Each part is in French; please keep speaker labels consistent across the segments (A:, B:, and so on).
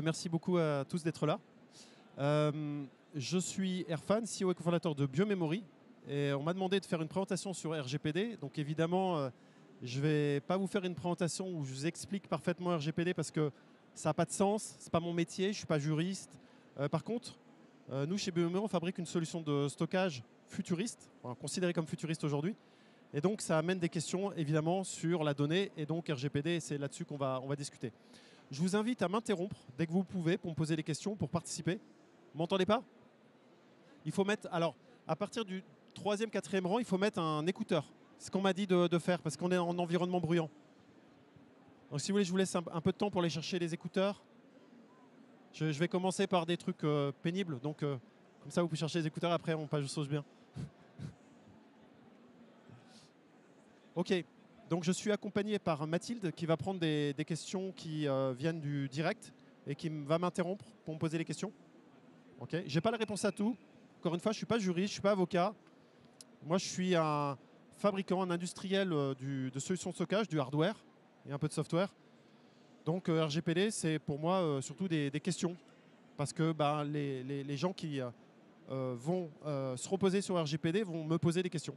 A: Merci beaucoup à tous d'être là. Je suis Erfan, CEO et cofondateur de Biomemory. Et on m'a demandé de faire une présentation sur RGPD. Donc évidemment, je ne vais pas vous faire une présentation où je vous explique parfaitement RGPD parce que ça n'a pas de sens. Ce n'est pas mon métier, je ne suis pas juriste. Par contre, nous, chez Biomemory, on fabrique une solution de stockage futuriste, enfin, considérée comme futuriste aujourd'hui. Et donc, ça amène des questions, évidemment, sur la donnée et donc RGPD. Et c'est là-dessus qu'on va discuter. Je vous invite à m'interrompre dès que vous pouvez pour me poser des questions, pour participer. Vous m'entendez pas? Il faut mettre, alors, à partir du 3e, 4e rang, il faut mettre un écouteur. C'est ce qu'on m'a dit de faire parce qu'on est en environnement bruyant. Donc si vous voulez, je vous laisse un peu de temps pour aller chercher les écouteurs. Je vais commencer par des trucs pénibles. Donc, comme ça, vous pouvez chercher les écouteurs. Après, on passe aux choses bien. OK. Donc je suis accompagné par Mathilde qui va prendre des questions qui viennent du direct et qui va m'interrompre pour me poser les questions. Ok. Je n'ai pas la réponse à tout. Encore une fois, je ne suis pas juriste, je ne suis pas avocat. Moi, je suis un fabricant, un industriel de solutions de stockage, du hardware et un peu de software. Donc RGPD, c'est pour moi surtout des questions. Parce que les gens qui vont se reposer sur RGPD vont me poser des questions.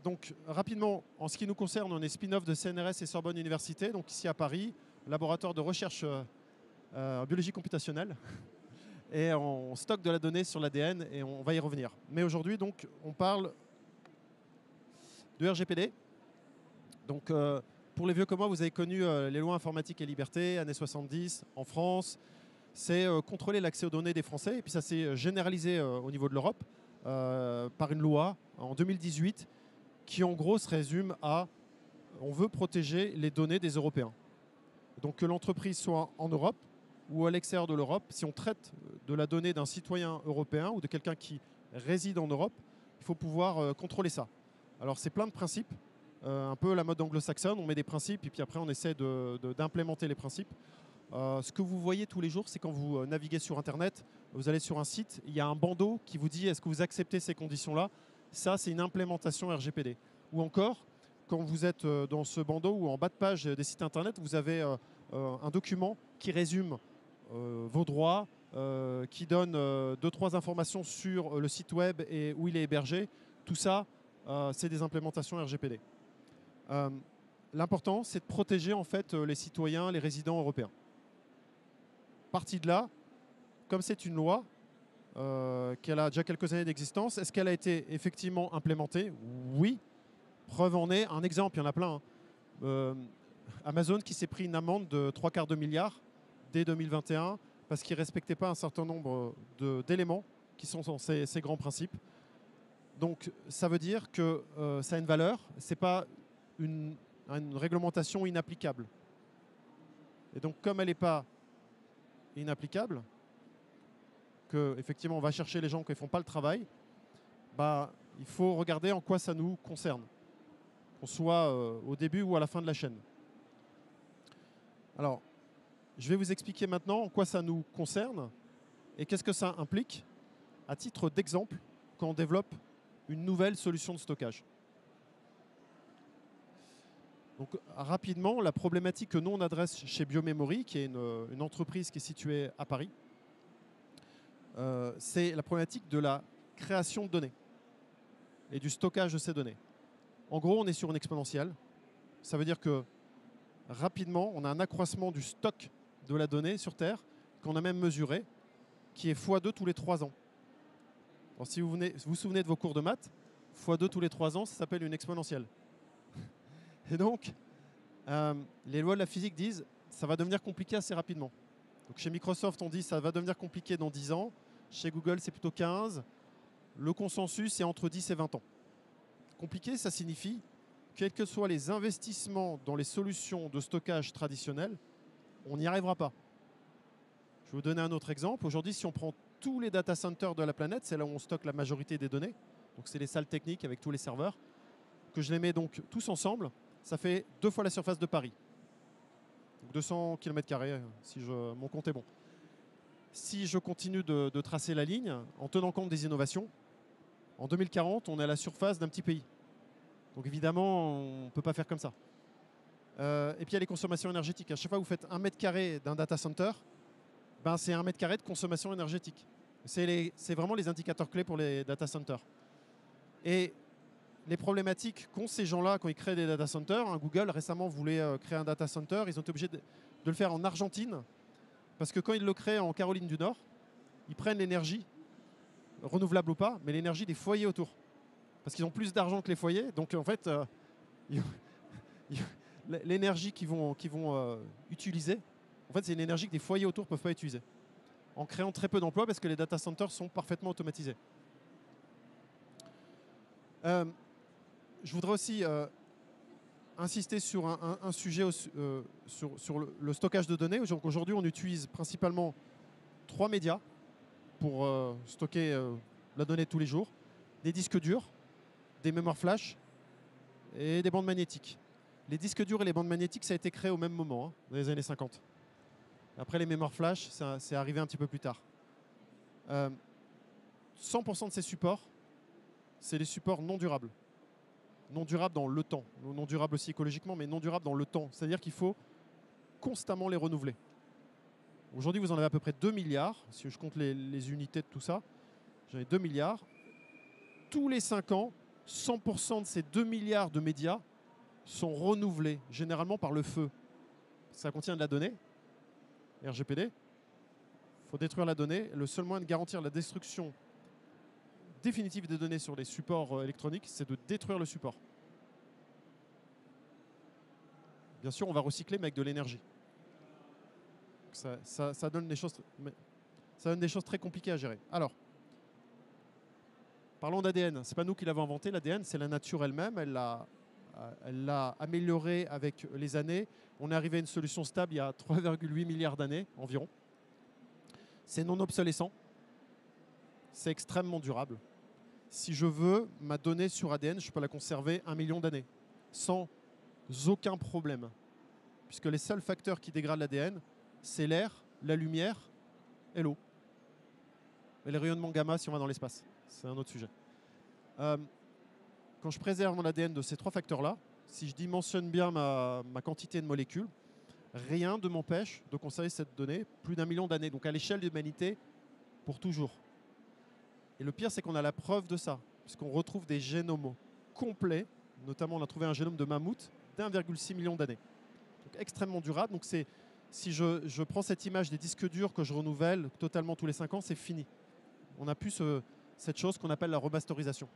A: Donc rapidement, en ce qui nous concerne, on est spin-off de CNRS et Sorbonne Université, donc ici à Paris, laboratoire de recherche en biologie computationnelle. Et on stocke de la donnée sur l'ADN et on va y revenir. Mais aujourd'hui, donc, on parle de RGPD. Donc pour les vieux comme moi, vous avez connu les lois informatique et liberté, années 70, en France. C'est contrôler l'accès aux données des Français. Et puis ça s'est généralisé au niveau de l'Europe par une loi en 2018 qui en gros se résume à on veut protéger les données des Européens. Donc que l'entreprise soit en Europe ou à l'extérieur de l'Europe, si on traite de la donnée d'un citoyen européen ou de quelqu'un qui réside en Europe, il faut pouvoir contrôler ça. Alors c'est plein de principes, un peu la mode anglo-saxonne, on met des principes et puis après on essaie d'implémenter les principes. Ce que vous voyez tous les jours, c'est quand vous naviguez sur Internet, vous allez sur un site, il y a un bandeau qui vous dit est-ce que vous acceptez ces conditions-là. Ça, c'est une implémentation RGPD. Ou encore, quand vous êtes dans ce bandeau ou en bas de page des sites Internet, vous avez un document qui résume vos droits, qui donne 2-3 informations sur le site web et où il est hébergé. Tout ça, c'est des implémentations RGPD. L'important, c'est de protéger en fait les citoyens, les résidents européens. Partie de là, comme c'est une loi qu'elle a déjà quelques années d'existence, est-ce qu'elle a été effectivement implémentée? Oui. Preuve en est, un exemple, il y en a plein. Amazon qui s'est pris une amende de 3/4 de milliard dès 2021 parce qu'il ne respectait pas un certain nombre d'éléments qui sont dans ces grands principes. Donc ça veut dire que ça a une valeur, ce n'est pas une réglementation inapplicable. Et donc comme elle n'est pas inapplicable, qu'effectivement on va chercher les gens qui ne font pas le travail, il faut regarder en quoi ça nous concerne, qu'on soit au début ou à la fin de la chaîne. Alors, je vais vous expliquer maintenant en quoi ça nous concerne et qu'est-ce que ça implique à titre d'exemple quand on développe une nouvelle solution de stockage. Donc rapidement, la problématique que nous on adresse chez Biomemory, qui est une entreprise qui est située à Paris, c'est la problématique de la création de données et du stockage de ces données. En gros, on est sur une exponentielle. Ça veut dire que rapidement, on a un accroissement du stock de la donnée sur Terre qu'on a même mesuré, qui est x2 tous les 3 ans. Alors, si vous vous souvenez de vos cours de maths, x2 tous les 3 ans, ça s'appelle une exponentielle. Et donc, les lois de la physique disent que ça va devenir compliqué assez rapidement. Donc, chez Microsoft, on dit que ça va devenir compliqué dans 10 ans. Chez Google, c'est plutôt 15. Le consensus est entre 10 et 20 ans. Compliqué, ça signifie, quels que soient les investissements dans les solutions de stockage traditionnelles, on n'y arrivera pas. Je vais vous donner un autre exemple. Aujourd'hui, si on prend tous les data centers de la planète, c'est là où on stocke la majorité des données. Donc, c'est les salles techniques avec tous les serveurs. Que je les mets donc tous ensemble, ça fait 2 fois la surface de Paris. Donc 200 km², si mon compte est bon. Si je continue de tracer la ligne, en tenant compte des innovations, en 2040, on est à la surface d'un petit pays. Donc évidemment, on ne peut pas faire comme ça. Et puis il y a les consommations énergétiques. À chaque fois que vous faites 1 mètre carré d'un data center, ben, c'est 1 mètre carré de consommation énergétique. C'est vraiment les indicateurs clés pour les data centers. Et les problématiques qu'ont ces gens-là quand ils créent des data centers, hein, Google récemment voulait créer un data center, ils ont été obligés de le faire en Argentine, parce que quand ils le créent en Caroline du Nord, ils prennent l'énergie, renouvelable ou pas, mais l'énergie des foyers autour. Parce qu'ils ont plus d'argent que les foyers, donc en fait, l'énergie qu'ils vont utiliser, en fait, c'est une énergie que des foyers autour ne peuvent pas utiliser. En créant très peu d'emplois parce que les data centers sont parfaitement automatisés. Je voudrais aussi insister sur un sujet sur le stockage de données. Aujourd'hui, on utilise principalement 3 médias pour stocker la donnée tous les jours. Des disques durs, des mémoires flash et des bandes magnétiques. Les disques durs et les bandes magnétiques, ça a été créé au même moment, hein, dans les années 50. Après, les mémoires flash, c'est arrivé un petit peu plus tard. 100% de ces supports, c'est des supports non durables. Non durables dans le temps. Non durables aussi écologiquement, mais non durables dans le temps. C'est-à-dire qu'il faut constamment les renouveler. Aujourd'hui, vous en avez à peu près 2 milliards. Si je compte les unités de tout ça, j'en ai 2 milliards. Tous les 5 ans, 100% de ces 2 milliards de médias sont renouvelés, généralement par le feu. Ça contient de la donnée, RGPD. Il faut détruire la donnée. Le seul moyen de garantir la destruction définitive des données sur les supports électroniques, c'est de détruire le support. Bien sûr, on va recycler, mais avec de l'énergie. Ça donne des choses très compliquées à gérer. Alors, parlons d'ADN. Ce n'est pas nous qui l'avons inventé, l'ADN, c'est la nature elle-même. Elle l'a amélioré avec les années. On est arrivé à une solution stable il y a 3,8 milliards d'années environ. C'est non obsolescent. C'est extrêmement durable. Si je veux ma donnée sur ADN, je peux la conserver 1 million d'années sans aucun problème. Puisque les seuls facteurs qui dégradent l'ADN, c'est l'air, la lumière et l'eau. Et les rayonnements gamma si on va dans l'espace. C'est un autre sujet. Quand je préserve mon ADN de ces 3 facteurs-là, si je dimensionne bien ma quantité de molécules, rien ne m'empêche de conserver cette donnée plus d'1 million d'années. Donc à l'échelle de l'humanité, pour toujours. Et le pire, c'est qu'on a la preuve de ça, puisqu'on retrouve des génomes complets. Notamment, on a trouvé un génome de mammouth d'1,6 million d'années. Donc extrêmement durable. Donc si je prends cette image des disques durs que je renouvelle totalement tous les 5 ans, c'est fini. On a plus cette chose qu'on appelle la remasterisation.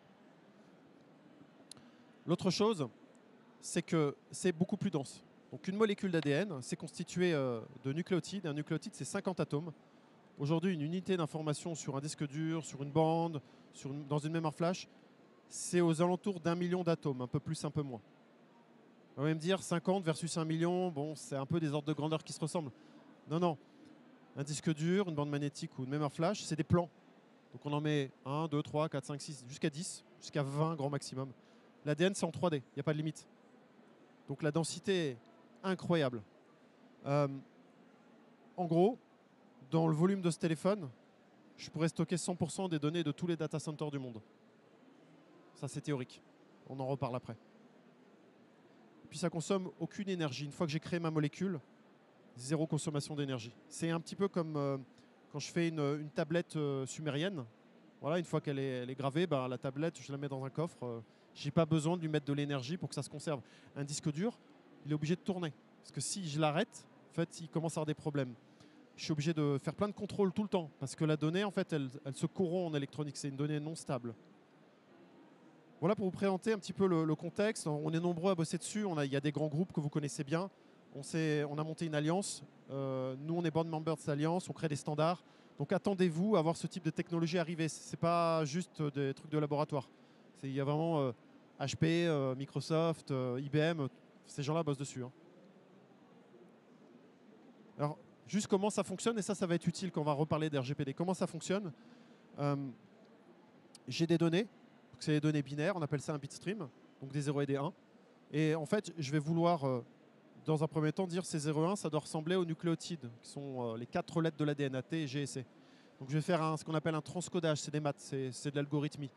A: L'autre chose, c'est que c'est beaucoup plus dense. Donc une molécule d'ADN, c'est constitué de nucléotides. Un nucléotide, c'est 50 atomes. Aujourd'hui, une unité d'information sur un disque dur, sur une bande, dans une mémoire flash, c'est aux alentours d'1 million d'atomes, un peu plus, un peu moins. On va même dire 50 versus 1 million, bon, c'est un peu des ordres de grandeur qui se ressemblent. Non, non. Un disque dur, une bande magnétique ou une mémoire flash, c'est des plans. Donc on en met 1, 2, 3, 4, 5, 6, jusqu'à 10, jusqu'à 20 grand maximum. L'ADN, c'est en 3D, il n'y a pas de limite. Donc la densité est incroyable. En gros, dans le volume de ce téléphone, je pourrais stocker 100% des données de tous les data centers du monde. Ça, c'est théorique. On en reparle après. Puis ça consomme aucune énergie. Une fois que j'ai créé ma molécule, zéro consommation d'énergie. C'est un petit peu comme quand je fais une tablette sumérienne. Voilà, une fois qu'elle est gravée, ben, la tablette, je la mets dans un coffre. Je n'ai pas besoin de lui mettre de l'énergie pour que ça se conserve. Un disque dur, il est obligé de tourner. Parce que si je l'arrête, en fait, il commence à avoir des problèmes. Je suis obligé de faire plein de contrôles tout le temps. Parce que la donnée, en fait, elle se corrompt en électronique. C'est une donnée non stable. Voilà pour vous présenter un petit peu le contexte. On est nombreux à bosser dessus. Il y a des grands groupes que vous connaissez bien. On a monté une alliance. Nous, on est board member de cette alliance. On crée des standards. Donc attendez-vous à voir ce type de technologie arriver. Ce n'est pas juste des trucs de laboratoire. Il y a vraiment HP, Microsoft, IBM. Ces gens-là bossent dessus. Hein. Alors, juste comment ça fonctionne, et ça va être utile quand on va reparler d'RGPD. Comment ça fonctionne? J'ai des données. C'est des données binaires, on appelle ça un bitstream, donc des 0 et des 1. Et en fait, je vais vouloir, dans un premier temps, dire ces 0 et 1, ça doit ressembler aux nucléotides, qui sont les 4 lettres de l'ADN, A, T, G et C. Donc je vais faire ce qu'on appelle un transcodage, c'est des maths, c'est de l'algorithmie.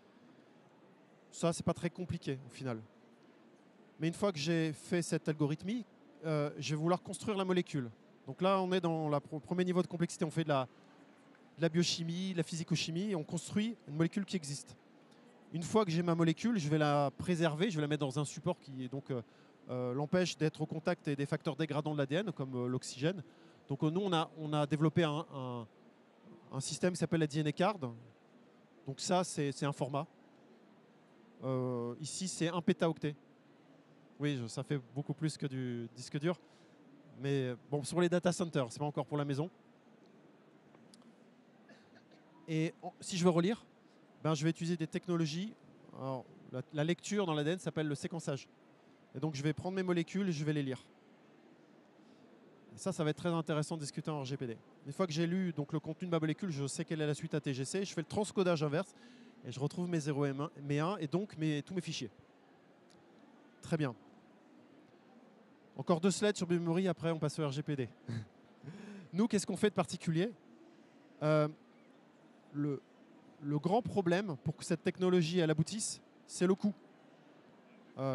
A: Ça, c'est pas très compliqué au final. Mais une fois que j'ai fait cette algorithmie, je vais vouloir construire la molécule. Donc là, on est dans le premier niveau de complexité. On fait de la biochimie, de la physico-chimie, et on construit une molécule qui existe. Une fois que j'ai ma molécule, je vais la préserver, je vais la mettre dans un support qui l'empêche d'être au contact des facteurs dégradants de l'ADN, comme l'oxygène. Donc nous, on a développé un système qui s'appelle la DNA card. Donc ça, c'est un format. Ici, c'est 1 pétaoctet. Oui, ça fait beaucoup plus que du disque dur. Mais bon, sur les data centers, c'est pas encore pour la maison. Et si je veux relire, ben, je vais utiliser des technologies. Alors, la lecture dans l'ADN s'appelle le séquençage. Et donc, je vais prendre mes molécules et je vais les lire. Et ça va être très intéressant de discuter en RGPD. Une fois que j'ai lu donc, le contenu de ma molécule, je sais quelle est la suite ATGC. Je fais le transcodage inverse et je retrouve mes 0 et mes 1 et donc tous mes fichiers. Très bien. Encore 2 slides sur Biomemory, après on passe au RGPD. Nous, qu'est-ce qu'on fait de particulier? Le grand problème pour que cette technologie elle aboutisse, c'est le coût.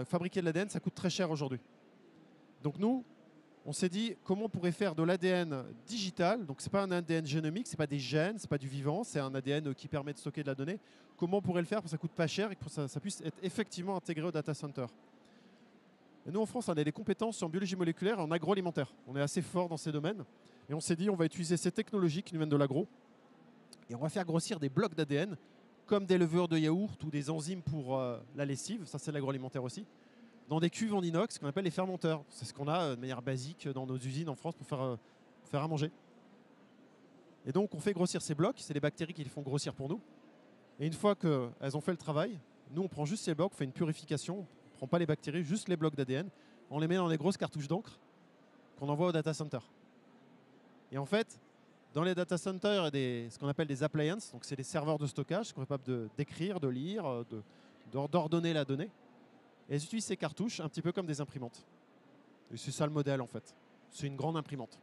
A: Fabriquer de l'ADN, ça coûte très cher aujourd'hui. Donc nous, on s'est dit comment on pourrait faire de l'ADN digital. Donc c'est pas un ADN génomique, c'est pas des gènes, c'est pas du vivant, c'est un ADN qui permet de stocker de la donnée. Comment on pourrait le faire pour que ça coûte pas cher et que ça puisse être effectivement intégré au data center. Et nous en France, on a des compétences en biologie moléculaire et en agroalimentaire. On est assez fort dans ces domaines. Et on s'est dit on va utiliser ces technologies qui nous viennent de l'agro. Et on va faire grossir des blocs d'ADN comme des levures de yaourt ou des enzymes pour la lessive, ça c'est l'agroalimentaire aussi, dans des cuves en inox qu'on appelle les fermenteurs. C'est ce qu'on a de manière basique dans nos usines en France pour faire à manger. Et donc on fait grossir ces blocs, c'est les bactéries qui les font grossir pour nous. Et une fois qu'elles ont fait le travail, nous on prend juste ces blocs, on fait une purification, on ne prend pas les bactéries, juste les blocs d'ADN, on les met dans des grosses cartouches d'encre qu'on envoie au data center. Et en fait, dans les data centers, il y a ce qu'on appelle des appliances, donc c'est des serveurs de stockage qui sont capables d'écrire, de lire, d'ordonner la donnée. Et elles utilisent ces cartouches un petit peu comme des imprimantes. Et c'est ça le modèle en fait. C'est une grande imprimante.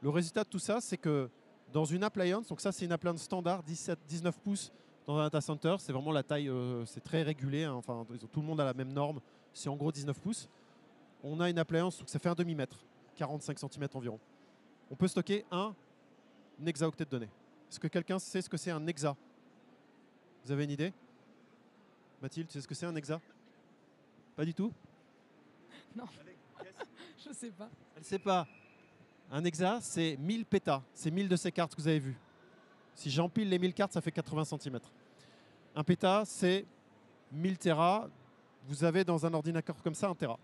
A: Le résultat de tout ça, c'est que dans une appliance, donc ça c'est une appliance standard, 19 pouces dans un data center, c'est vraiment la taille, c'est très régulé, hein, enfin tout le monde a la même norme, c'est en gros 19 pouces. On a une appliance, donc ça fait un demi-mètre. 45 cm environ. On peut stocker un hexaoctet de données. Est-ce que quelqu'un sait ce que c'est un hexa? Vous avez une idée? Mathilde, tu sais ce que c'est un hexa? Pas du tout?
B: Non, je ne sais pas.
A: Elle ne sait pas. Un hexa, c'est 1000 pétas. C'est 1000 de ces cartes que vous avez vues. Si j'empile les 1000 cartes, ça fait 80 cm. Un péta, c'est 1000 téras. Vous avez dans un ordinateur comme ça 1 téra.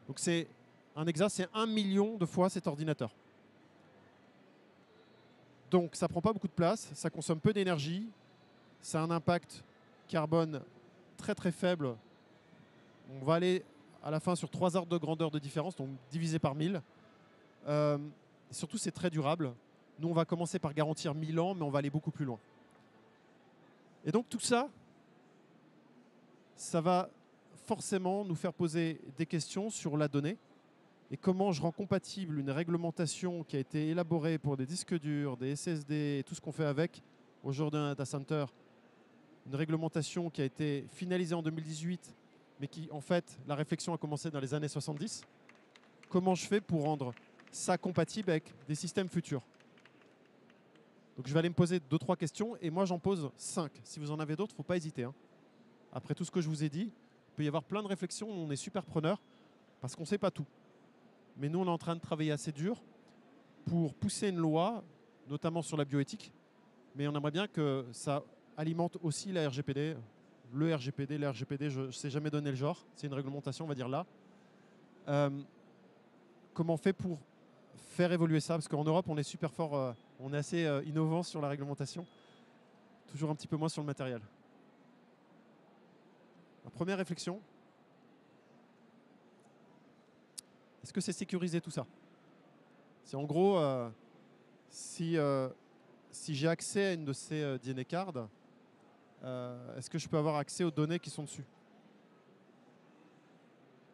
A: Donc c'est un hexa, c'est 1 million de fois cet ordinateur. Donc ça ne prend pas beaucoup de place, ça consomme peu d'énergie, ça a un impact carbone très très faible. On va aller à la fin sur 3 ordres de grandeur de différence, donc divisé par 1000. Surtout c'est très durable. Nous on va commencer par garantir 1000 ans, mais on va aller beaucoup plus loin. Et donc tout ça, ça va forcément nous faire poser des questions sur la donnée. Et comment je rends compatible une réglementation qui a été élaborée pour des disques durs, des SSD et tout ce qu'on fait avec aujourd'hui un data center, une réglementation qui a été finalisée en 2018, mais qui, en fait, la réflexion a commencé dans les années 70. Comment je fais pour rendre ça compatible avec des systèmes futurs? Donc je vais aller me poser 2-3 questions, et moi j'en pose 5. Si vous en avez d'autres, il ne faut pas hésiter. Hein. Après tout ce que je vous ai dit, il peut y avoir plein de réflexions, on est super preneurs, parce qu'on ne sait pas tout. Mais nous, on est en train de travailler assez dur pour pousser une loi, notamment sur la bioéthique. Mais on aimerait bien que ça alimente aussi la RGPD. Le RGPD, la RGPD, je ne sais jamais donner le genre. C'est une réglementation, on va dire là. Comment on fait pour faire évoluer ça? Parce qu'en Europe, on est super fort, on est assez innovant sur la réglementation. Toujours un petit peu moins sur le matériel. La première réflexion, est-ce que c'est sécurisé tout ça? C'est en gros, si j'ai accès à une de ces DNA cards, est-ce que je peux avoir accès aux données qui sont dessus?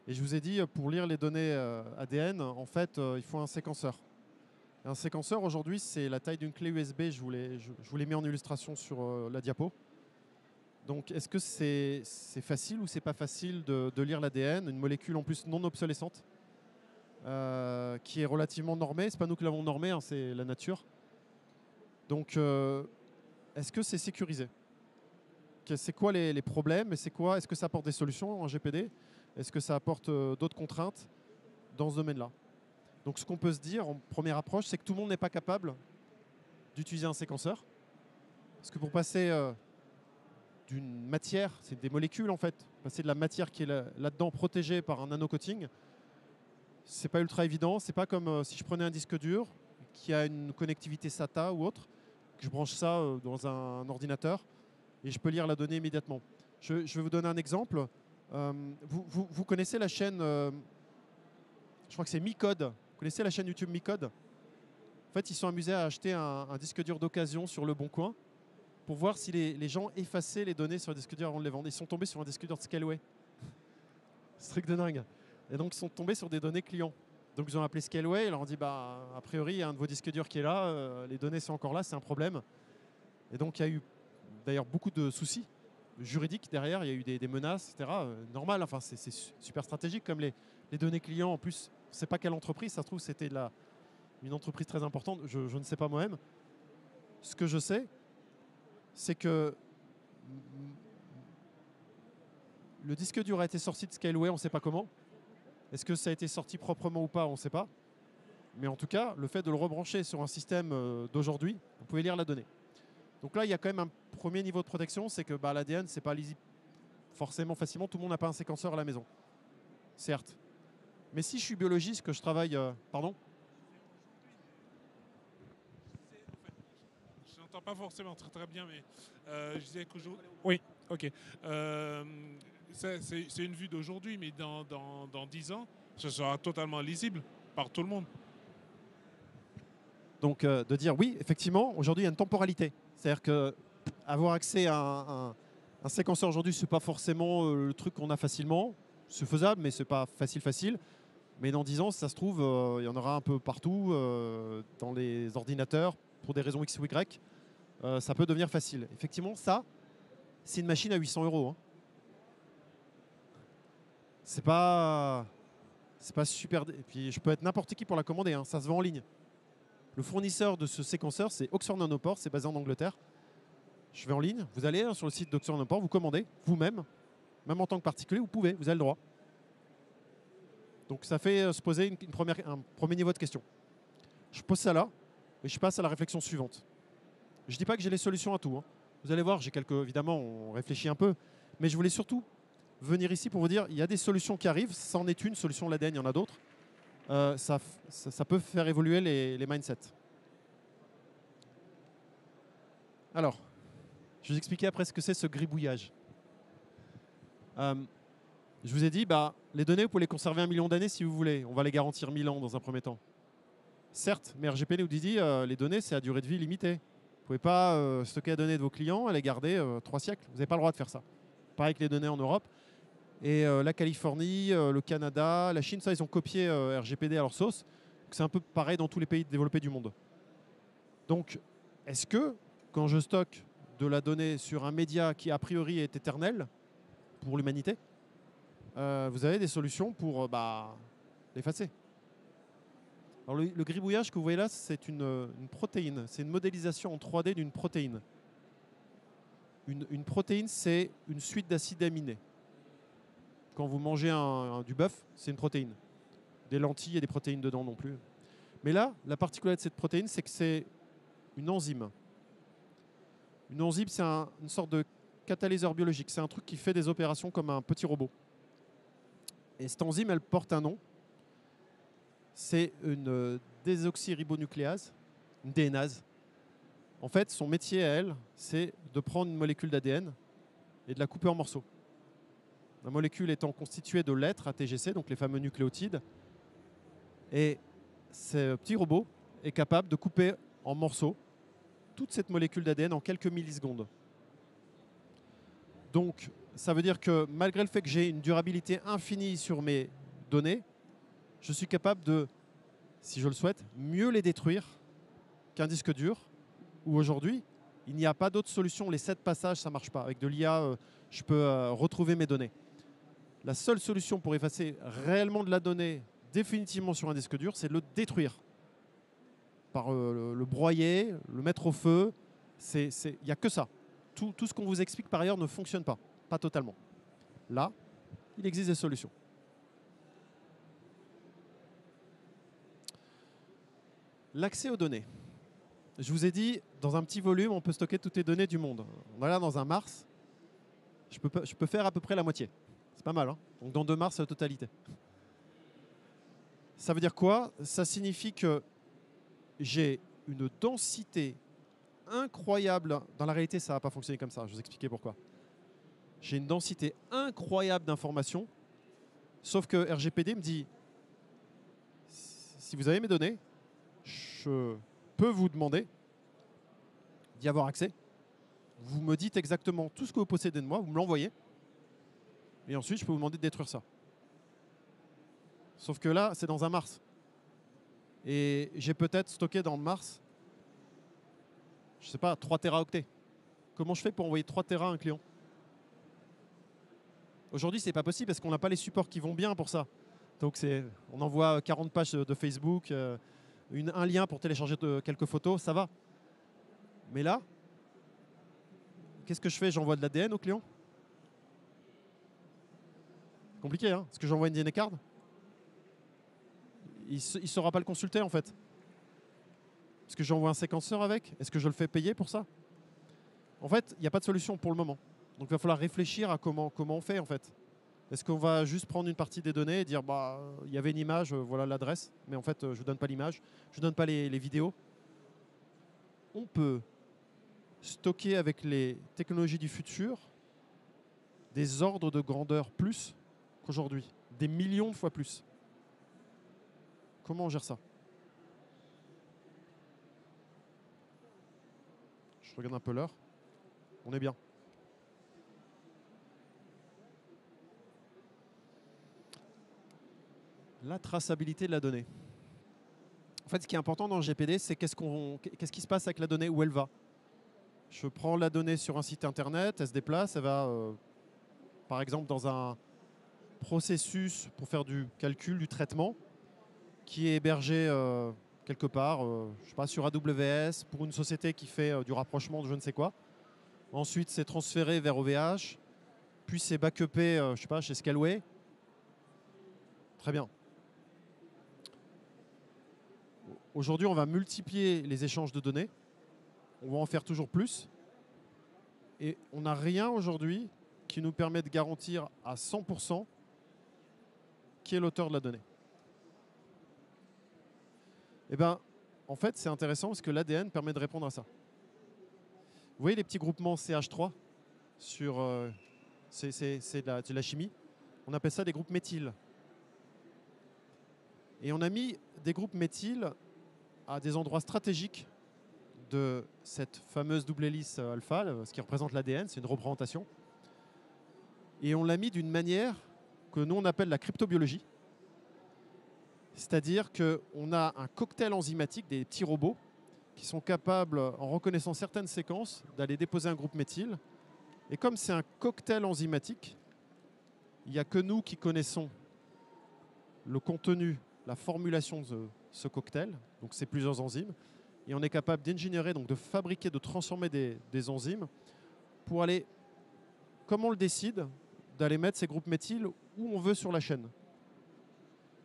A: Et je vous ai dit, pour lire les données ADN, en fait, il faut un séquenceur. Et un séquenceur, aujourd'hui, c'est la taille d'une clé USB. Je vous l'ai mis en illustration sur la diapo. Donc, est-ce que c'est facile ou c'est pas facile de lire l'ADN, une molécule en plus non obsolescente, qui est relativement normée. C'est pas nous qui l'avons normée, hein, c'est la nature. Donc, est-ce que c'est sécurisé? C'est quoi les problèmes? Et c'est quoi? Est-ce que ça apporte des solutions en GPD? Est-ce que ça apporte d'autres contraintes dans ce domaine-là? Donc, ce qu'on peut se dire en première approche, c'est que tout le monde n'est pas capable d'utiliser un séquenceur. Parce que pour passer d'une matière, c'est des molécules en fait, passer de la matière qui est là-dedans protégée par un nano-coating, c'est pas ultra évident. C'est pas comme si je prenais un disque dur qui a une connectivité SATA ou autre, que je branche ça dans un ordinateur et je peux lire la donnée immédiatement. Je vais vous donner un exemple. Vous connaissez la chaîne, je crois que c'est MiCode. Vous connaissez la chaîne YouTube MiCode? En fait, ils sont amusés à acheter un disque dur d'occasion sur Le Bon Coin pour voir si les gens effaçaient les données sur le disque dur avant de les vendre. Ils sont tombés sur un disque dur de Scaleway. C'est truc de dingue. Et donc, ils sont tombés sur des données clients. Donc, ils ont appelé Scaleway. Ils leur ont dit, bah, a priori, il y a un de vos disques durs qui est là. Les données sont encore là. C'est un problème. Et donc, il y a eu d'ailleurs beaucoup de soucis juridiques derrière. Il y a eu des menaces, etc. Normal. Enfin, c'est super stratégique comme les données clients. En plus, on ne sait pas quelle entreprise. Ça se trouve, c'était une entreprise très importante. Je ne sais pas moi-même. Ce que je sais, c'est que le disque dur a été sorti de Scaleway, on ne sait pas comment. Est-ce que ça a été sorti proprement ou pas, on ne sait pas. Mais en tout cas, le fait de le rebrancher sur un système d'aujourd'hui, vous pouvez lire la donnée. Donc là, il y a quand même un premier niveau de protection, c'est que l'ADN, ce n'est pas lisible forcément facilement. Tout le monde n'a pas un séquenceur à la maison, certes. Mais si je suis biologiste, que je travaille... pardon ?
C: Je n'entends pas forcément très bien, mais je disais qu'aujourd'hui... Oui, ok. C'est une vue d'aujourd'hui, mais dans 10 ans, ce sera totalement lisible par tout le monde.
A: Donc de dire oui, effectivement, aujourd'hui il y a une temporalité. C'est-à-dire qu'avoir accès à un séquenceur aujourd'hui, ce n'est pas forcément le truc qu'on a facilement. C'est faisable, mais ce n'est pas facile. Mais dans 10 ans, si ça se trouve, il y en aura un peu partout, dans les ordinateurs, pour des raisons X ou Y. Ça peut devenir facile. Effectivement, ça, c'est une machine à 800 €. Hein. C'est pas super. Et puis, je peux être n'importe qui pour la commander. Hein. Ça se vend en ligne. Le fournisseur de ce séquenceur, c'est Oxford Nanopore. C'est basé en Angleterre. Je vais en ligne. Vous allez sur le site d'Oxford Nanopore, vous commandez vous-même, même en tant que particulier, vous pouvez, vous avez le droit. Donc, ça fait se poser un premier niveau de question. Je pose ça là et je passe à la réflexion suivante. Je ne dis pas que j'ai les solutions à tout. Hein. Vous allez voir, évidemment, on réfléchit un peu. Mais je voulais surtout venir ici pour vous dire, il y a des solutions qui arrivent. Ça en est une solution, l'ADN, il y en a d'autres. Ça peut faire évoluer les mindsets. Alors, je vais vous expliquer après ce que c'est ce gribouillage. Je vous ai dit, les données, vous pouvez les conserver 1 million d'années si vous voulez. On va les garantir 1000 ans dans un premier temps. Certes, mais RGPD nous dit, les données, c'est à durée de vie limitée. Vous ne pouvez pas stocker les données de vos clients et les garder 3 siècles. Vous n'avez pas le droit de faire ça. Pareil que les données en Europe. Et la Californie, le Canada, la Chine, ça, ils ont copié RGPD à leur sauce. C'est un peu pareil dans tous les pays développés du monde. Donc, est-ce que, quand je stocke de la donnée sur un média qui, a priori, est éternel pour l'humanité, vous avez des solutions pour l'effacer? Alors, le gribouillage que vous voyez là, c'est une protéine. C'est une modélisation en 3D d'une protéine. Une protéine, c'est une suite d'acides aminés. Quand vous mangez du bœuf, c'est une protéine. Des lentilles, il y a des protéines dedans non plus. Mais là, la particularité de cette protéine, c'est que c'est une enzyme. Une enzyme, c'est une sorte de catalyseur biologique. C'est un truc qui fait des opérations comme un petit robot. Et cette enzyme, elle porte un nom. C'est une désoxyribonucléase, une DNase. En fait, son métier à elle, c'est de prendre une molécule d'ADN et de la couper en morceaux. La molécule étant constituée de lettres ATGC, donc les fameux nucléotides. Et ce petit robot est capable de couper en morceaux toute cette molécule d'ADN en quelques millisecondes. Donc, ça veut dire que malgré le fait que j'ai une durabilité infinie sur mes données, je suis capable de, si je le souhaite, mieux les détruire qu'un disque dur, où aujourd'hui, Il n'y a pas d'autre solution. Les 7 passages, ça ne marche pas. Avec de l'IA, je peux retrouver mes données. La seule solution pour effacer réellement de la donnée définitivement sur un disque dur, c'est de le détruire. Par le broyer, le mettre au feu. Il n'y a que ça. Tout ce qu'on vous explique par ailleurs ne fonctionne pas. Pas totalement. Là, il existe des solutions. L'accès aux données. Je vous ai dit, dans un petit volume, on peut stocker toutes les données du monde. On est là dans un Mars. Je peux faire à peu près la moitié. C'est pas mal, hein? Donc dans 2 Mars, la totalité. Ça veut dire quoi? Ça signifie que j'ai une densité incroyable. Dans la réalité, ça ne va pas fonctionner comme ça. Je vais vous expliquer pourquoi. J'ai une densité incroyable d'informations, sauf que RGPD me dit, si vous avez mes données, je peux vous demander d'y avoir accès. Vous me dites exactement tout ce que vous possédez de moi, vous me l'envoyez, et ensuite je peux vous demander de détruire ça. Sauf que là, c'est dans un Mars. Et j'ai peut-être stocké dans le Mars, je ne sais pas, 3 téraoctets. Comment je fais pour envoyer 3 téra à un client? Aujourd'hui, ce n'est pas possible parce qu'on n'a pas les supports qui vont bien pour ça. Donc on envoie 40 pages de Facebook, un lien pour télécharger quelques photos, ça va. Mais là, qu'est-ce que je fais? J'envoie de l'ADN au client? Compliqué, hein? Est-ce que j'envoie une DNA card? Il ne saura pas le consulter, en fait. Est-ce que j'envoie un séquenceur avec? Est-ce que je le fais payer pour ça? En fait, il n'y a pas de solution pour le moment. Donc, il va falloir réfléchir à comment on fait, en fait. Est-ce qu'on va juste prendre une partie des données et dire, bah, il y avait une image, voilà l'adresse, mais en fait, je ne vous donne pas l'image, je ne vous donne pas les vidéos. On peut stocker avec les technologies du futur des ordres de grandeur plus qu'aujourd'hui, des millions de fois plus. Comment on gère ça? Je regarde un peu l'heure. On est bien. La traçabilité de la donnée. En fait, ce qui est important dans le GPD, c'est qu'est-ce qui se passe avec la donnée, où elle va. Je prends la donnée sur un site internet, elle se déplace, elle va, par exemple, dans un processus pour faire du calcul, du traitement, qui est hébergé quelque part, je ne sais pas, sur AWS, pour une société qui fait du rapprochement de je ne sais quoi. Ensuite, c'est transféré vers OVH, puis c'est backupé, je sais pas, chez Scalway. Très bien. Aujourd'hui, on va multiplier les échanges de données. On va en faire toujours plus. Et on n'a rien aujourd'hui qui nous permet de garantir à 100% qui est l'auteur de la donnée. Eh bien, en fait, c'est intéressant parce que l'ADN permet de répondre à ça. Vous voyez les petits groupements CH3 sur, c'est de la chimie. On appelle ça des groupes méthyl. Et on a mis des groupes méthyl à des endroits stratégiques de cette fameuse double hélice alpha, ce qui représente l'ADN, c'est une représentation. Et on l'a mis d'une manière que nous on appelle la cryptobiologie. C'est-à-dire qu'on a un cocktail enzymatique, des petits robots, qui sont capables, en reconnaissant certaines séquences, d'aller déposer un groupe méthyle. Et comme c'est un cocktail enzymatique, il n'y a que nous qui connaissons le contenu, la formulation de ce cocktail. Donc c'est plusieurs enzymes. Et on est capable d'ingénierer, donc de fabriquer, de transformer des enzymes pour aller, comme on le décide, d'aller mettre ces groupes méthyl où on veut sur la chaîne.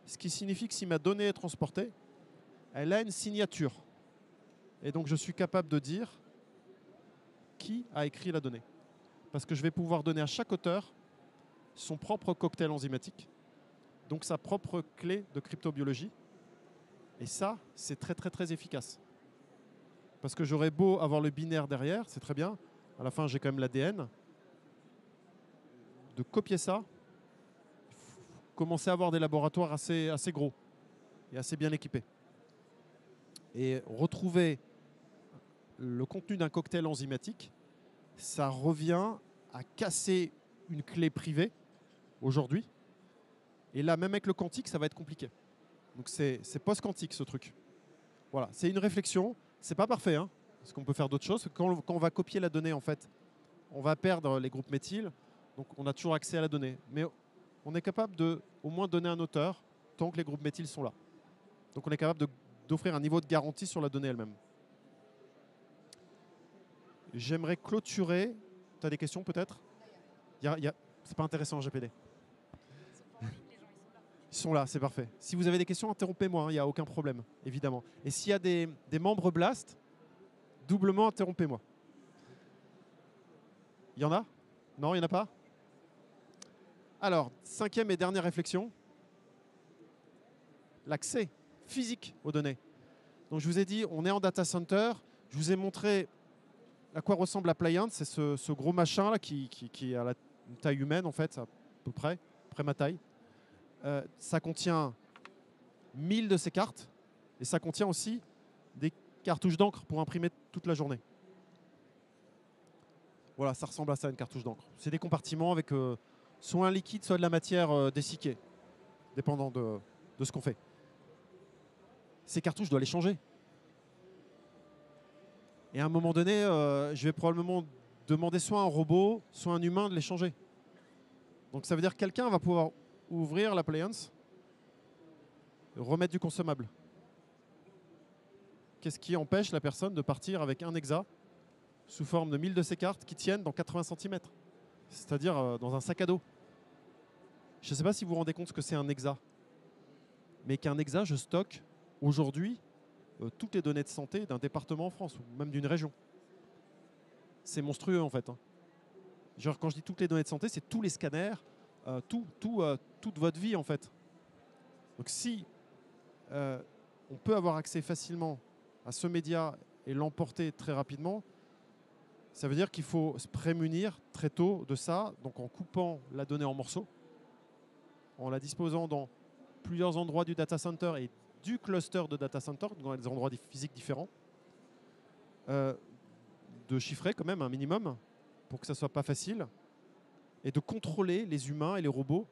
A: Ce qui signifie que si ma donnée est transportée, elle a une signature. Et donc je suis capable de dire qui a écrit la donnée. Parce que je vais pouvoir donner à chaque auteur son propre cocktail enzymatique, donc sa propre clé de cryptobiologie. Et ça, c'est très très très efficace. Parce que j'aurais beau avoir le binaire derrière, c'est très bien. À la fin, j'ai quand même l'ADN. De copier ça, commencer à avoir des laboratoires assez gros et assez bien équipés. Et retrouver le contenu d'un cocktail enzymatique, ça revient à casser une clé privée aujourd'hui. Et là, même avec le quantique, ça va être compliqué. Donc c'est post-quantique ce truc. Voilà, c'est une réflexion. C'est pas parfait, hein. Est-ce qu'on peut faire d'autres choses? Quand on va copier la donnée, en fait, on va perdre les groupes méthyl. Donc, on a toujours accès à la donnée. Mais on est capable de au moins donner un auteur tant que les groupes méthyl sont là. Donc, on est capable d'offrir un niveau de garantie sur la donnée elle-même. J'aimerais clôturer. Tu as des questions peut-être? C'est pas intéressant, GPD. Ils sont là, c'est parfait. Si vous avez des questions, interrompez-moi, il n'y a aucun problème, évidemment. Et s'il y a des membres Blast, doublement interrompez-moi. Il y en a? Non, il n'y en a pas? Alors, 5e et dernière réflexion. L'accès physique aux données. Donc je vous ai dit, on est en data center. Je vous ai montré à quoi ressemble Appliance. C'est ce gros machin là qui a la taille humaine en fait, à peu près ma taille. Ça contient 1000 de ces cartes et ça contient aussi des cartouches d'encre pour imprimer toute la journée. Voilà, ça ressemble à ça, une cartouche d'encre. C'est des compartiments avec soit un liquide, soit de la matière dessicquée, dépendant de ce qu'on fait. Ces cartouches, je dois les changer. Et à un moment donné, je vais probablement demander soit à un robot, soit à un humain de les changer. Donc ça veut dire que quelqu'un va pouvoir ouvrir l'appliance, remettre du consommable. Qu'est-ce qui empêche la personne de partir avec un hexa sous forme de 1000 de ces cartes qui tiennent dans 80 cm, c'est-à-dire dans un sac à dos? Je ne sais pas si vous vous rendez compte ce que c'est un hexa, mais qu'un hexa, je stocke aujourd'hui toutes les données de santé d'un département en France, ou même d'une région. C'est monstrueux en fait. Genre, quand je dis toutes les données de santé, c'est tous les scanners, toute votre vie en fait. Donc si on peut avoir accès facilement à ce média et l'emporter très rapidement, ça veut dire qu'il faut se prémunir très tôt de ça, donc en coupant la donnée en morceaux, en la disposant dans plusieurs endroits du data center et du cluster de data center, dans des endroits physiques différents, de chiffrer quand même un minimum pour que ça ne soit pas facile, et de contrôler les humains et les robots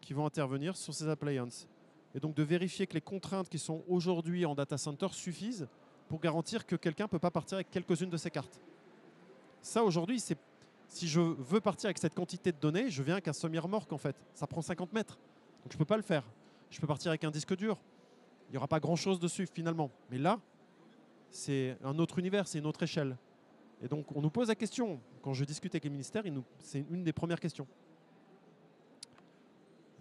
A: qui vont intervenir sur ces appliances. Et donc de vérifier que les contraintes qui sont aujourd'hui en data center suffisent pour garantir que quelqu'un ne peut pas partir avec quelques-unes de ces cartes. Ça aujourd'hui, si je veux partir avec cette quantité de données, je viens avec un semi-remorque en fait. Ça prend 50 mètres. Donc je ne peux pas le faire. Je peux partir avec un disque dur. Il n'y aura pas grand-chose dessus finalement. Mais là, c'est un autre univers, c'est une autre échelle. Et donc on nous pose la question. Quand je discute avec les ministères, c'est une des premières questions.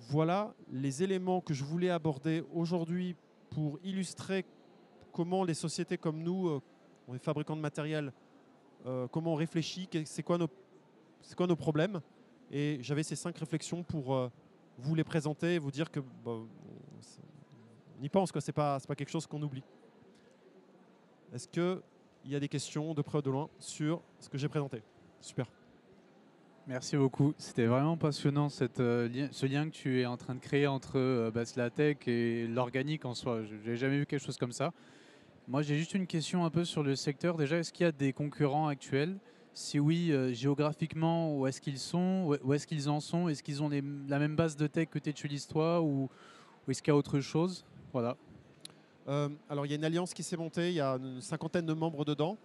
A: Voilà les éléments que je voulais aborder aujourd'hui pour illustrer comment les sociétés comme nous, on est fabricants de matériel, comment on réfléchit, c'est quoi nos problèmes. Et j'avais ces 5 réflexions pour vous les présenter et vous dire que on y pense, ce n'est pas quelque chose qu'on oublie. Est-ce qu'il y a des questions de près ou de loin sur ce que j'ai présenté? Super.
D: Merci beaucoup. C'était vraiment passionnant ce lien que tu es en train de créer entre la tech et l'organique en soi. Je n'ai jamais vu quelque chose comme ça. Moi, j'ai juste une question un peu sur le secteur. Déjà, est-ce qu'il y a des concurrents actuels? Si oui, géographiquement, où est-ce qu'ils sont? Où est-ce qu'ils en sont? Est-ce qu'ils ont la même base de tech que tu utilises toi? Ou est-ce qu'il y a autre chose? Voilà.
A: Alors, il y a une alliance qui s'est montée. Il y a une 50aine de membres dedans.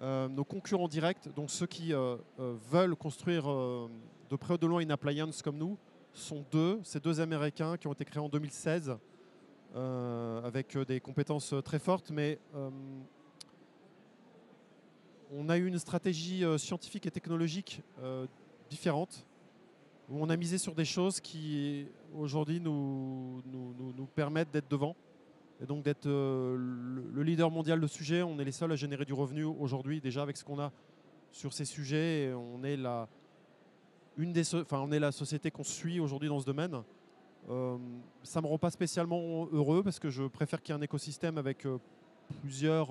A: Nos concurrents directs, donc ceux qui veulent construire de près ou de loin une appliance comme nous, sont ces deux Américains qui ont été créés en 2016 avec des compétences très fortes, mais on a eu une stratégie scientifique et technologique différente, où on a misé sur des choses qui aujourd'hui nous permettent d'être devant. Et donc d'être le leader mondial de sujet. On est les seuls à générer du revenu aujourd'hui déjà avec ce qu'on a sur ces sujets. Et on est la société qu'on suit aujourd'hui dans ce domaine. Ça ne me rend pas spécialement heureux parce que je préfère qu'il y ait un écosystème avec plusieurs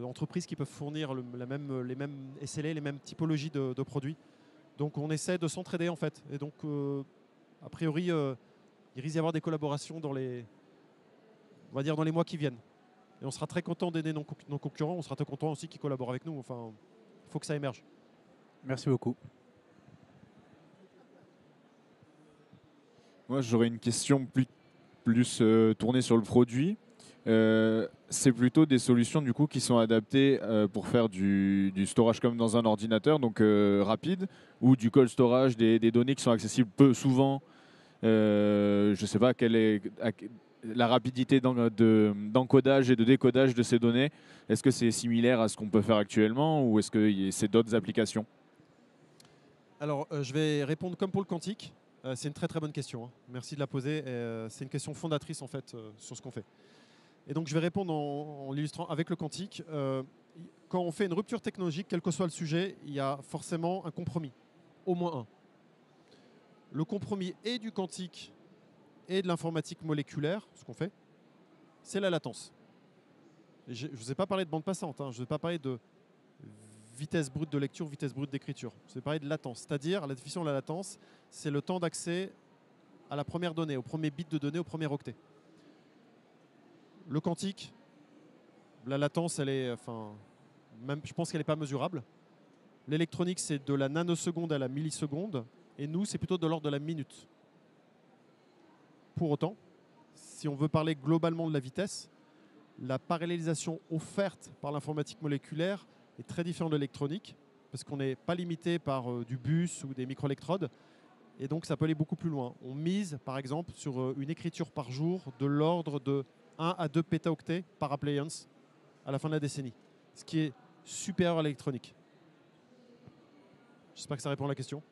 A: entreprises qui peuvent fournir les mêmes SLA, les mêmes typologies de produits. Donc on essaie de s'entraider en fait. Et donc a priori, il risque d'y avoir des collaborations dans les mois qui viennent. Et on sera très content d'aider nos concurrents, on sera très content aussi qu'ils collaborent avec nous. Enfin, il faut que ça émerge.
D: Merci beaucoup.
E: Moi, j'aurais une question plus tournée sur le produit. C'est plutôt des solutions du coup qui sont adaptées pour faire du storage comme dans un ordinateur, donc rapide, ou du cold storage, des données qui sont accessibles peu souvent. Je ne sais pas quelle est la rapidité d'encodage et de décodage de ces données. Est-ce que c'est similaire à ce qu'on peut faire actuellement ou est-ce que c'est d'autres applications?
A: Alors, je vais répondre comme pour le quantique. C'est une très très bonne question, hein. Merci de la poser. C'est une question fondatrice en fait sur ce qu'on fait. Et donc, je vais répondre en l'illustrant avec le quantique. Quand on fait une rupture technologique, quel que soit le sujet, il y a forcément un compromis, au moins un. Le compromis est du quantique et de l'informatique moléculaire, ce qu'on fait, c'est la latence. Et je ne vous ai pas parlé de bande passante, hein, je ne vous ai pas parlé de vitesse brute de lecture, vitesse brute d'écriture. Je vous ai parlé de latence, c'est-à-dire la définition de la latence, c'est le temps d'accès à la première donnée, au premier bit de donnée, au premier octet. Le quantique, la latence, elle est, même, je pense qu'elle n'est pas mesurable. L'électronique, c'est de la nanoseconde à la milliseconde, et nous, c'est plutôt de l'ordre de la minute. Pour autant, si on veut parler globalement de la vitesse, la parallélisation offerte par l'informatique moléculaire est très différente de l'électronique, parce qu'on n'est pas limité par du bus ou des microélectrodes, et donc ça peut aller beaucoup plus loin. On mise, par exemple, sur une écriture par jour de l'ordre de 1 à 2 pétaoctets par appliance à la fin de la décennie, ce qui est supérieur à l'électronique. J'espère que ça répond à la question.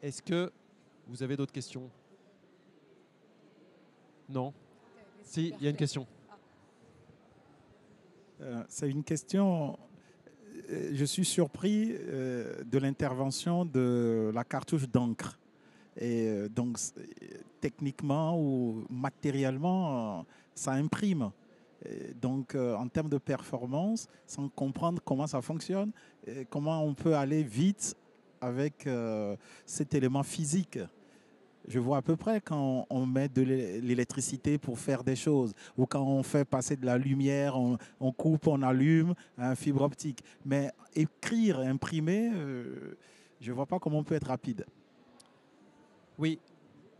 A: Est-ce que vous avez d'autres questions? Non? Si, il y a une question.
F: C'est une question. Je suis surpris de l'intervention de la cartouche d'encre. Et donc, techniquement ou matériellement, ça imprime. Et donc, en termes de performance, sans comprendre comment ça fonctionne, et comment on peut aller vite avec cet élément physique. Je vois à peu près quand on met de l'électricité pour faire des choses, ou quand on fait passer de la lumière, on coupe, on allume un fibre optique. Mais écrire, imprimer, je ne vois pas comment on peut être rapide.
A: Oui.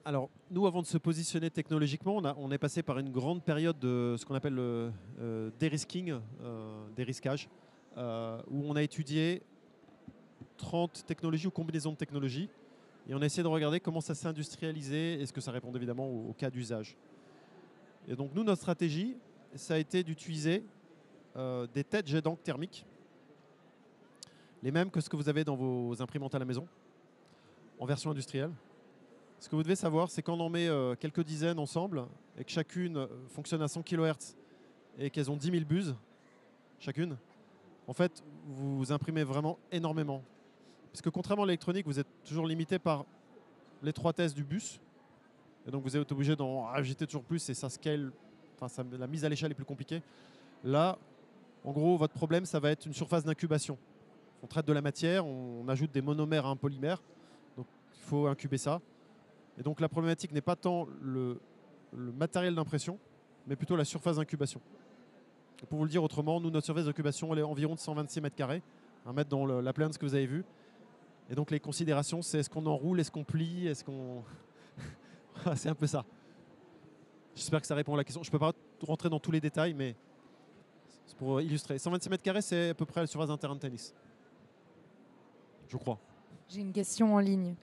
A: Alors, nous, avant de se positionner technologiquement, on est passé par une grande période de ce qu'on appelle le dérisking, dérisquage, où on a étudié 30 technologies ou combinaisons de technologies. Et on a essayé de regarder comment ça s'est industrialisé et ce que ça répond évidemment au cas d'usage. Et donc nous, notre stratégie, ça a été d'utiliser des têtes jets d'encre thermiques, les mêmes que ce que vous avez dans vos imprimantes à la maison, en version industrielle. Ce que vous devez savoir, c'est quand on en met quelques dizaines ensemble et que chacune fonctionne à 100 kHz et qu'elles ont 10 000 buses chacune, en fait, vous imprimez vraiment énormément. Parce que contrairement à l'électronique, vous êtes toujours limité par l'étroitesse du bus. Et donc vous êtes obligé d'en rajouter toujours plus et ça scale, la mise à l'échelle est plus compliquée. Là, en gros, votre problème, ça va être une surface d'incubation. On traite de la matière, on ajoute des monomères à un polymère. Donc il faut incuber ça. Et donc la problématique n'est pas tant le matériel d'impression, mais plutôt la surface d'incubation. Pour vous le dire autrement, nous, notre surface d'incubation, elle est environ de 126 mètres carrés, un mètre dans la plane, ce que vous avez vu. Et donc les considérations, c'est est-ce qu'on enroule, est-ce qu'on plie, est-ce qu'on... c'est un peu ça. J'espère que ça répond à la question. Je ne peux pas rentrer dans tous les détails, mais c'est pour illustrer. 126 mètres carrés, c'est à peu près la surface d'un terrain de tennis. Je crois.
B: J'ai une question en ligne.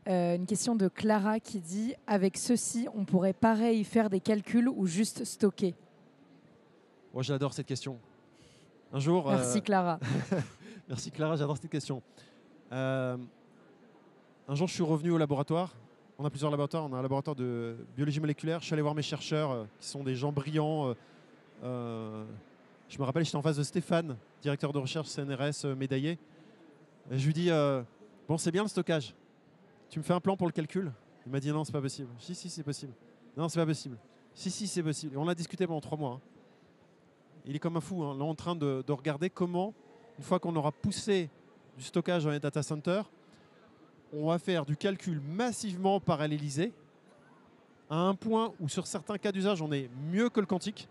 B: Une question de Clara qui dit « Avec ceci, on pourrait pareil faire des calculs ou juste stocker ?»
A: Moi, j'adore cette question. Un jour...
B: Merci Clara.
A: Merci Clara, j'adore cette question. Un jour, je suis revenu au laboratoire. On a plusieurs laboratoires. On a un laboratoire de biologie moléculaire. Je suis allé voir mes chercheurs qui sont des gens brillants. Je me rappelle, j'étais en face de Stéphane, directeur de recherche CNRS médaillé. Et je lui dis bon, c'est bien le stockage. Tu me fais un plan pour le calcul? Il m'a dit non, c'est pas possible. Si, c'est possible. Non, c'est pas possible. Si, c'est possible. Et on a discuté pendant 3 mois. Hein. Il est comme un fou, hein, là, en train de regarder comment, une fois qu'on aura poussé du stockage dans les data centers, on va faire du calcul massivement parallélisé à un point où sur certains cas d'usage on est mieux que le quantique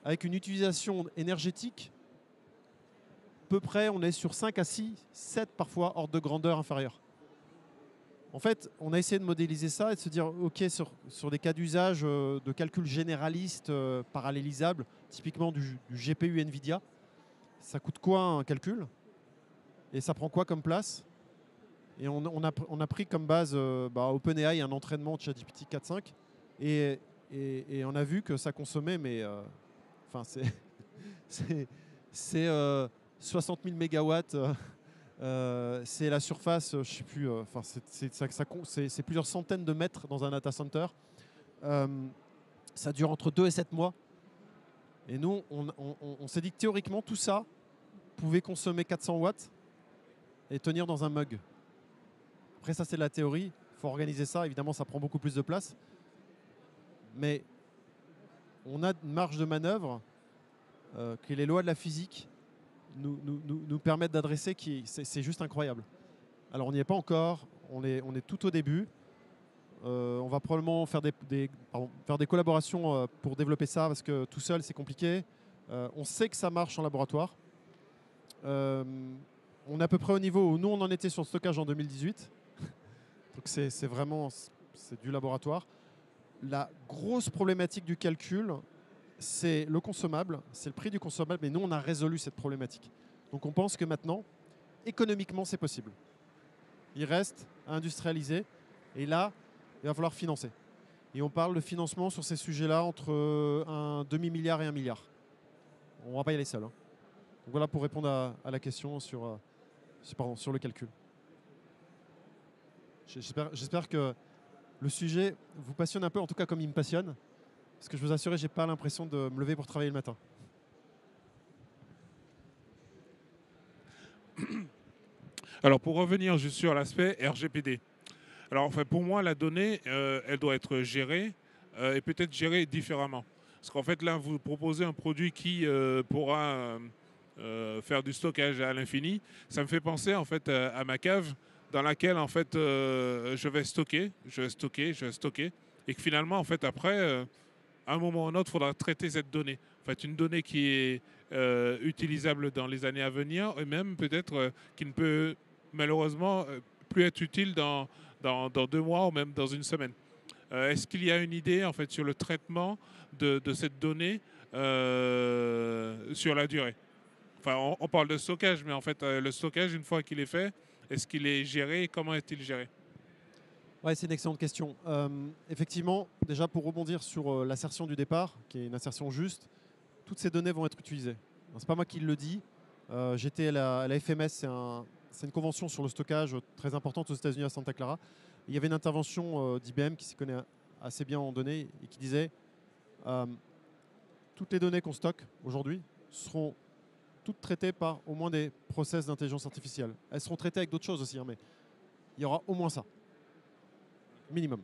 A: avec une utilisation énergétique peu près, on est sur 5 à 6, 7 parfois ordre de grandeur inférieur. En fait, on a essayé de modéliser ça et de se dire, OK, sur des cas d'usage de calcul généraliste parallélisable, typiquement du GPU NVIDIA, ça coûte quoi un calcul? Et ça prend quoi comme place? Et on a pris comme base OpenAI, un entraînement de ChatGPT 4.5, et on a vu que ça consommait, mais c'est 60 000 mégawatts. C'est la surface, je ne sais plus, c'est plusieurs centaines de mètres dans un data center. Ça dure entre 2 et 7 mois. Et nous, on s'est dit que théoriquement, tout ça pouvait consommer 400 watts et tenir dans un mug. Après, ça, c'est de la théorie. Il faut organiser ça. Évidemment, ça prend beaucoup plus de place. Mais on a une marge de manœuvre que les lois de la physique nous permettent d'adresser, c'est juste incroyable. Alors, on n'y est pas encore. On est tout au début. On va probablement faire des collaborations pour développer ça, parce que tout seul, c'est compliqué. On sait que ça marche en laboratoire. On est à peu près au niveau où nous, on en était sur le stockage en 2018. Donc, c'est vraiment du laboratoire. La grosse problématique du calcul, c'est le consommable, c'est le prix du consommable, mais nous, on a résolu cette problématique. Donc, on pense que maintenant, économiquement, c'est possible. Il reste à industrialiser, et là, il va falloir financer. Et on parle de financement sur ces sujets-là entre un demi-milliard et 1 milliard. On ne va pas y aller seul. Donc voilà pour répondre à la question sur le calcul. J'espère que le sujet vous passionne un peu, en tout cas comme il me passionne. Parce que je vous assure, je n'ai pas l'impression de me lever pour travailler le matin.
C: Alors, pour revenir juste sur l'aspect RGPD. Alors, enfin, pour moi, la donnée, elle doit être gérée et peut-être gérée différemment. Parce qu'en fait, là, vous proposez un produit qui pourra faire du stockage à l'infini. Ça me fait penser, en fait, à ma cave dans laquelle, en fait, je vais stocker. Et que finalement, en fait, après, à un moment ou un autre, il faudra traiter cette donnée. En fait, une donnée qui est utilisable dans les années à venir et même peut-être qui ne peut malheureusement plus être utile dans 2 mois ou même dans une semaine. Est-ce qu'il y a une idée en fait sur le traitement de cette donnée sur la durée? Enfin, on parle de stockage, mais en fait, le stockage, une fois qu'il est fait, est-ce qu'il est géré et comment est-il géré?
A: Ouais, c'est une excellente question. Effectivement, déjà pour rebondir sur l'assertion du départ, qui est une assertion juste, toutes ces données vont être utilisées. Ce n'est pas moi qui le dis. J'étais à la FMS, c'est une convention sur le stockage très importante aux États-Unis à Santa Clara. Il y avait une intervention d'IBM qui s'y connaît assez bien en données et qui disait toutes les données qu'on stocke aujourd'hui seront toutes traitées par au moins des process d'intelligence artificielle. Elles seront traitées avec d'autres choses aussi, hein, mais il y aura au moins ça. Minimum.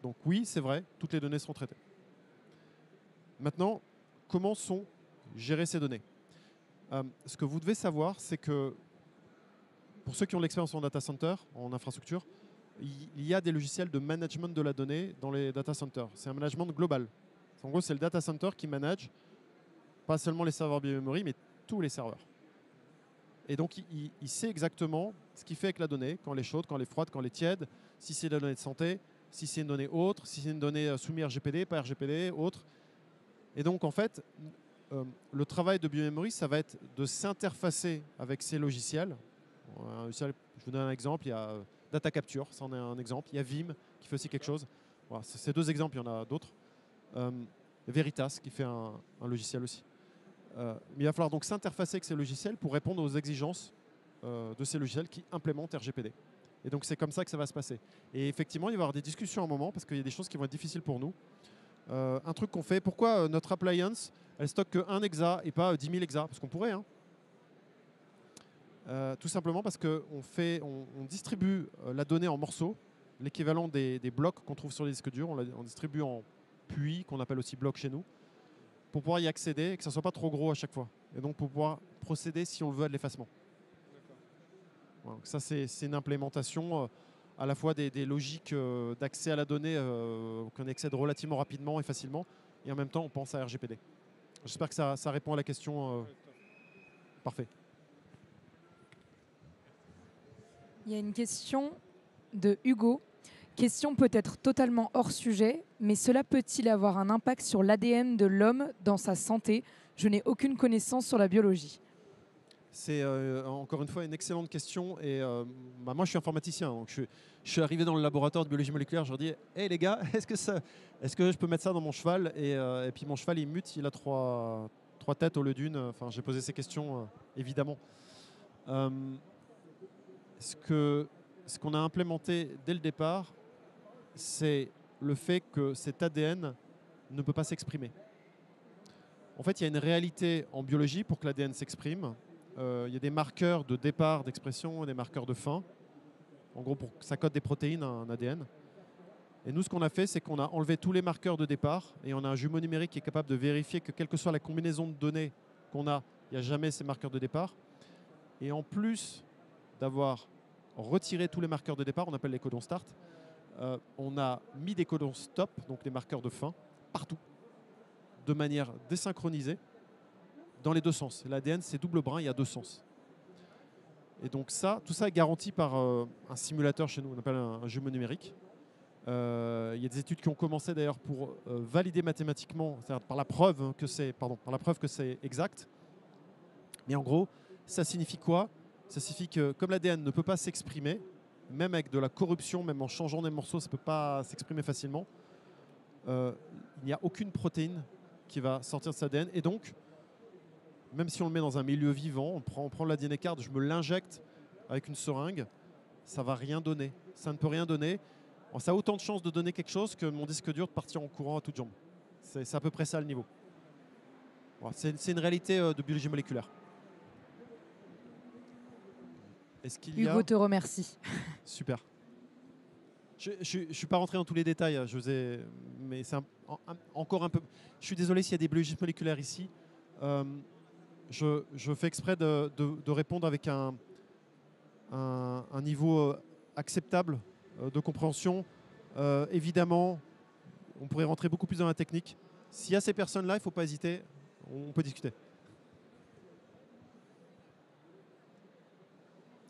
A: Donc oui, c'est vrai, toutes les données seront traitées. Maintenant, comment sont gérées ces données? Ce que vous devez savoir, c'est que pour ceux qui ont l'expérience en data center, en infrastructure, il y a des logiciels de management de la donnée dans les data centers. C'est un management global. En gros, c'est le data center qui manage pas seulement les serveurs biomemory, mais tous les serveurs. Et donc, il sait exactement ce qu'il fait avec la donnée, quand elle est chaude, quand elle est froide, quand elle est tiède, si c'est de la donnée de santé, si c'est une donnée autre, si c'est une donnée soumise RGPD, pas RGPD, autre. Et donc, en fait, le travail de biomemory, ça va être de s'interfacer avec ces logiciels. Je vous donne un exemple, il y a Data Capture, ça en est un exemple. Il y a Vim qui fait aussi quelque chose. Voilà, c'est 2 exemples, il y en a d'autres. Veritas qui fait un logiciel aussi. Mais il va falloir donc s'interfacer avec ces logiciels pour répondre aux exigences de ces logiciels qui implémentent RGPD. Et donc c'est comme ça que ça va se passer. Et effectivement, il va y avoir des discussions à un moment parce qu'il y a des choses qui vont être difficiles pour nous. Un truc qu'on fait, pourquoi notre appliance, elle stocke que 1 hexa et pas 10 000 hexas? Parce qu'on pourrait, hein. Tout simplement parce qu'on distribue la donnée en morceaux, l'équivalent des blocs qu'on trouve sur les disques durs, on distribue en puits, qu'on appelle aussi blocs chez nous, pour pouvoir y accéder et que ça ne soit pas trop gros à chaque fois. Et donc pour pouvoir procéder, si on le veut, à de l'effacement. Voilà, ça, c'est une implémentation à la fois des logiques d'accès à la donnée qu'on accède relativement rapidement et facilement, et en même temps, on pense à RGPD. J'espère que ça répond à la question. Parfait.
B: Il y a une question de Hugo. Question peut-être totalement hors sujet, mais cela peut-il avoir un impact sur l'ADN de l'homme dans sa santé? Je n'ai aucune connaissance sur la biologie.
A: C'est encore une fois une excellente question. Et moi, je suis informaticien. Donc je suis arrivé dans le laboratoire de biologie moléculaire. Je leur dis, hey les gars, est-ce que je peux mettre ça dans mon cheval? Et puis mon cheval, il mute. Il a trois têtes au lieu d'une. Enfin, j'ai posé ces questions, évidemment. Ce qu'on a implémenté dès le départ, c'est le fait que cet ADN ne peut pas s'exprimer. En fait, il y a une réalité en biologie pour que l'ADN s'exprime. Il y a des marqueurs de départ d'expression et des marqueurs de fin. En gros, pour que ça code des protéines, un ADN. Et nous, ce qu'on a fait, c'est qu'on a enlevé tous les marqueurs de départ et on a un jumeau numérique qui est capable de vérifier que quelle que soit la combinaison de données qu'on a, il n'y a jamais ces marqueurs de départ. Et en plus d'avoir retiré tous les marqueurs de départ, on appelle les codons start, on a mis des codons stop, donc des marqueurs de fin, partout, de manière désynchronisée, dans les deux sens. L'ADN, c'est double brin, il y a deux sens. Et donc tout ça est garanti par un simulateur chez nous, on appelle un jumeau numérique. Il y a des études qui ont commencé d'ailleurs pour valider mathématiquement, c'est-à-dire par la preuve que c'est exact. Mais en gros, ça signifie quoi? Ça signifie que comme l'ADN ne peut pas s'exprimer, même avec de la corruption, même en changeant des morceaux, ça ne peut pas s'exprimer facilement. Il n'y a aucune protéine qui va sortir de cet ADN. Et donc, même si on le met dans un milieu vivant, on prend l'ADN card, je me l'injecte avec une seringue, ça ne va rien donner. Ça ne peut rien donner. Ça a autant de chances de donner quelque chose que mon disque dur de partir en courant à toutes jambes. C'est à peu près ça le niveau. Voilà, c'est une réalité de biologie moléculaire. Est-ce qu'il y a...
B: Hugo te remercie.
A: Super. Je ne suis pas rentré dans tous les détails, mais c'est encore un peu... Je suis désolé s'il y a des biologistes moléculaires ici. Je fais exprès de répondre avec un niveau acceptable de compréhension. Évidemment, on pourrait rentrer beaucoup plus dans la technique. S'il y a ces personnes-là, il ne faut pas hésiter, on peut discuter.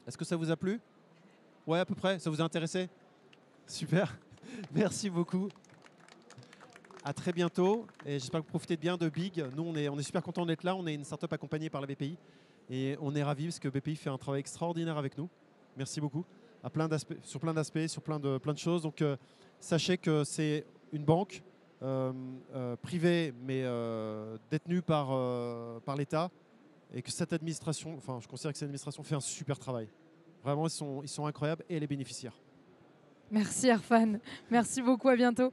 A: Est-ce que ça vous a plu? Ouais, à peu près. Ça vous a intéressé? Super. Merci beaucoup. À très bientôt. Et j'espère que vous profitez bien de Big. Nous, on est super contents d'être là. On est une startup accompagnée par la BPI. Et on est ravis parce que BPI fait un travail extraordinaire avec nous. Merci beaucoup. Sur plein d'aspects, sur plein de choses. Donc, sachez que c'est une banque privée, mais détenue par l'État. Et que cette administration, enfin, je considère que cette administration fait un super travail. Vraiment, ils sont incroyables et les bénéficiaires.
B: Merci Arfan. Merci beaucoup, à bientôt.